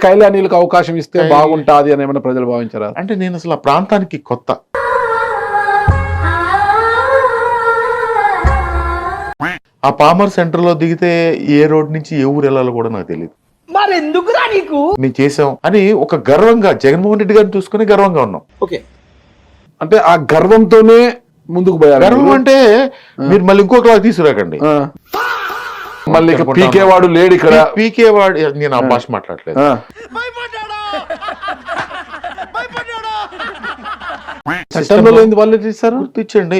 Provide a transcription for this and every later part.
కళ్యాణీలకు అవకాశం ఇస్తే బాగుంటాది అని ఏమైనా ప్రజలు భావించారా? అంటే నేను అసలు ఆ ప్రాంతానికి కొత్త. ఆ పామర్ సెంటర్ లో దిగితే ఏ రోడ్ నుంచి ఏ ఊరు వెళ్ళాలో కూడా నాకు తెలియదు. మరి ఎందుకురా నీకు? మేము చేసాం అని ఒక గర్వంగా జగన్మోహన్ రెడ్డి గారిని చూసుకుని గర్వంగా ఉన్నాం. ఓకే, అంటే ఆ గర్వంతోనే ముందుకు పోయారు. గర్వం అంటే మీరు మళ్ళీ ఇంకొకలా తీసుకురాకండి. మళ్ళీ పీకేవాడు లేడు ఇక్కడ. పీకేవాడు నేను ఆ భాష మాట్లాడలేదు. చట్టంలో లేని వాళ్ళు చేస్తారు. గుర్తించండి.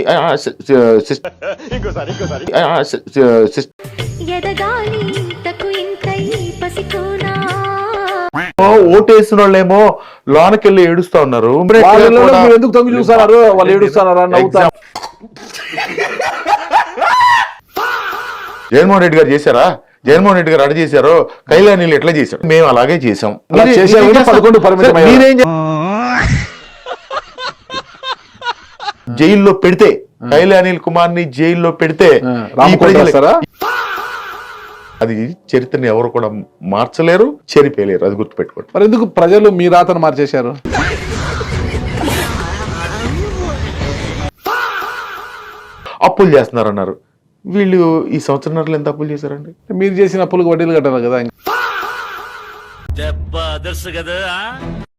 ఓటేసిన వాళ్ళేమో లోనకెళ్ళి ఏడుస్తా ఉన్నారు. ఎందుకు తొంగి చూస్తున్నారు? వాళ్ళు ఏడుస్తున్నారా? నవ్వుతారు. జగన్మోహన్ రెడ్డి గారు చేశారా? జగన్మోహన్ రెడ్డి గారు అడ చేశారో కళ్యాణీలు ఎట్లా చేశారు? మేము అలాగే చేసాం. జైల్లో పెడితే కళ్యాణీల్ కుమార్ ని జైల్లో పెడితే అది చరిత్రని ఎవరు కూడా మార్చలేరు, చెరిపేయలేరు. అది గుర్తుపెట్టుకోండి. మరి ఎందుకు ప్రజలు మీ రాతను మార్చేశారు? అప్పులు చేస్తున్నారన్నారు. వీళ్ళు ఈ సంవత్సరం ఎంత అప్పులు చేశారండి? మీరు చేసిన అప్పులకు వడ్డీలు కట్టాలి కదా.